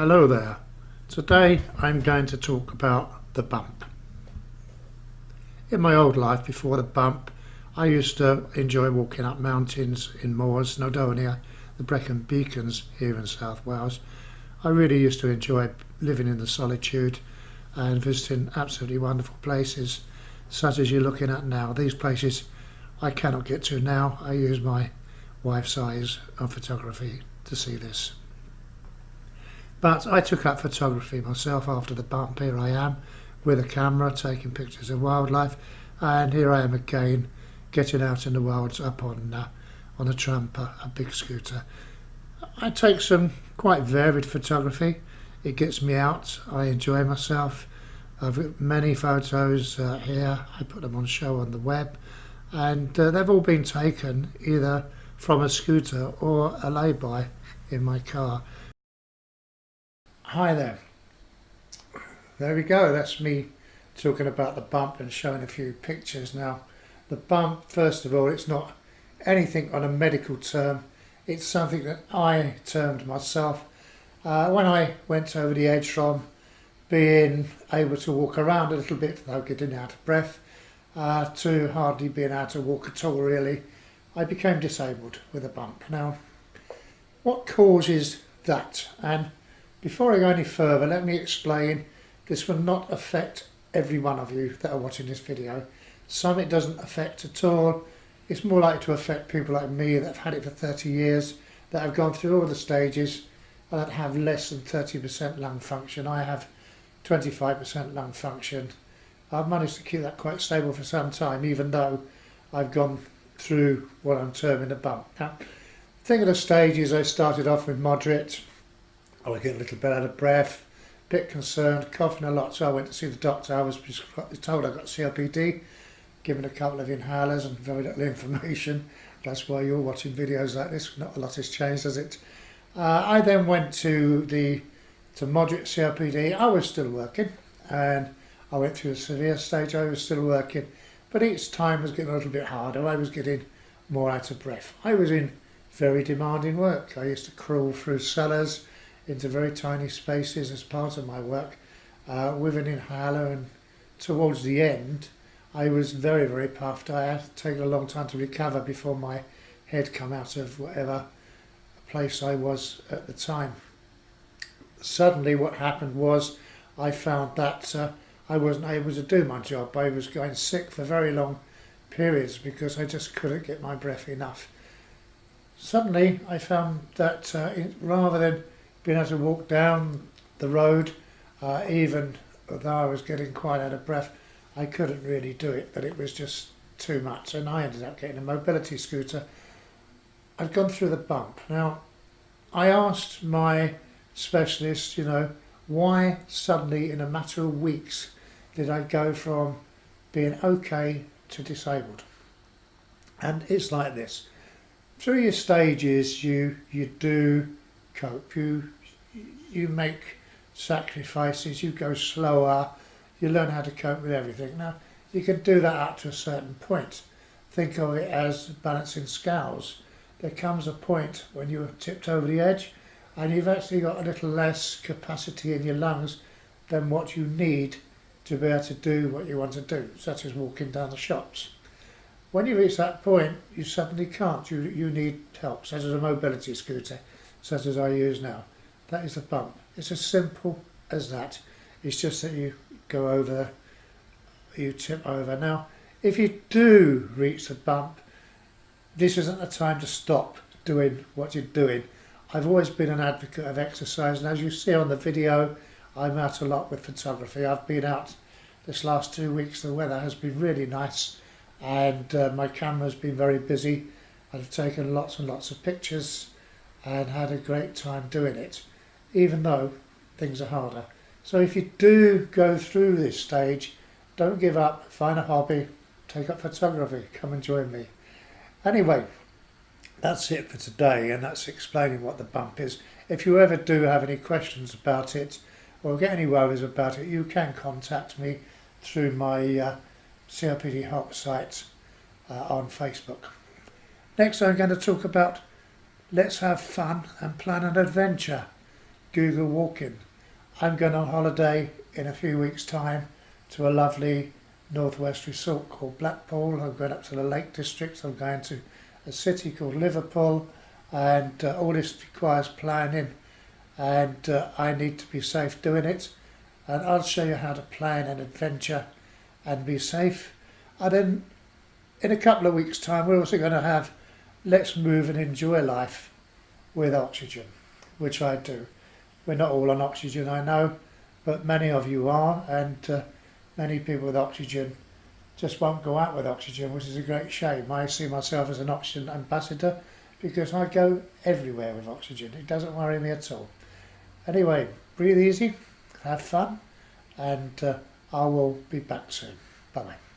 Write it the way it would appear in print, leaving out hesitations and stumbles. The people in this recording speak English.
Hello there. Today I'm going to talk about the bump. In my old life before the bump, I used to enjoy walking up mountains in Moors, Snowdonia, the Brecon Beacons here in South Wales. I really used to enjoy living in the solitude and visiting absolutely wonderful places such as you're looking at now. These places I cannot get to now. I use my wife's eyes on photography to see this. But I took up photography myself after the bump. Here I am with a camera taking pictures of wildlife, and here I am again getting out in the wilds up on a tramper, a big scooter. I take some quite varied photography. It gets me out. I enjoy myself. I've got many photos here. I put them on show on the web, and they've all been taken either from a scooter or a lay-by in my car. Hi there. There we go. That's me talking about the bump and showing a few pictures. Now, the bump, first of all, it's not anything on a medical term. It's something that I termed myself when I went over the edge from being able to walk around a little bit without getting out of breath to hardly being able to walk at all, really. I became disabled with a bump. Now, what causes that? And before I go any further, let me explain this will not affect every one of you that are watching this video. Some it doesn't affect at all. It's more likely to affect people like me that have had it for 30 years, that have gone through all the stages and that have less than 30% lung function. I have 25% lung function. I've managed to keep that quite stable for some time, even though I've gone through what I'm terming a bump. Now, the thing of the stages, I started off with moderate. I was getting a little bit out of breath, a bit concerned, coughing a lot, so I went to see the doctor. I was told I got COPD, given a couple of inhalers and very little information. That's why you're watching videos like this. Not a lot has changed, has it? I then went to moderate COPD. I was still working, and I went through a severe stage. I was still working, but each time was getting a little bit harder. I was getting more out of breath. I was in very demanding work. I used to crawl through cellars into very tiny spaces as part of my work with an inhaler, and towards the end I was very, very puffed. I had taken a long time to recover before my head came out of whatever place I was at the time. Suddenly what happened was I found that I wasn't able to do my job. I was going sick for very long periods because I just couldn't get my breath enough. Suddenly I found that rather than being able to walk down the road, even though I was getting quite out of breath, I couldn't really do it, but it was just too much, and I ended up getting a mobility scooter. I'd gone through the bump. Now, I asked my specialist, why suddenly in a matter of weeks did I go from being okay to disabled? And it's like this. Through your stages, you do cope, you make sacrifices, you go slower, you learn how to cope with everything. Now, you can do that up to a certain point. Think of it as balancing scales. There comes a point when you're tipped over the edge and you've actually got a little less capacity in your lungs than what you need to be able to do what you want to do, such as walking down the shops. When you reach that point, you suddenly can't. You need help, such as a mobility scooter, such as I use now. That is the bump. It's as simple as that. It's just that you go over, you tip over. Now, if you do reach the bump, this isn't the time to stop doing what you're doing. I've always been an advocate of exercise, and as you see on the video, I'm out a lot with photography. I've been out this last 2 weeks. The weather has been really nice, and my camera's been very busy. I've taken lots and lots of pictures and had a great time doing it, even though things are harder. So if you do go through this stage, don't give up, find a hobby, take up photography, come and join me. Anyway, that's it for today, and that's explaining what the bump is. If you ever do have any questions about it or get any worries about it, you can contact me through my COPD help site on Facebook. Next I'm going to talk about let's have fun and plan an adventure. Google walking. I'm going on holiday in a few weeks' time to a lovely northwest resort called Blackpool. I'm going up to the Lake District. I'm going to a city called Liverpool, and all this requires planning, and I need to be safe doing it. And I'll show you how to plan an adventure and be safe. And then in a couple of weeks' time, we're also going to have Let's Move and Enjoy Life with oxygen, which I do. We're not all on oxygen, I know, but many of you are, and many people with oxygen just won't go out with oxygen, which is a great shame. I see myself as an oxygen ambassador because I go everywhere with oxygen. It doesn't worry me at all. Anyway, breathe easy, have fun, and I will be back soon. Bye-bye.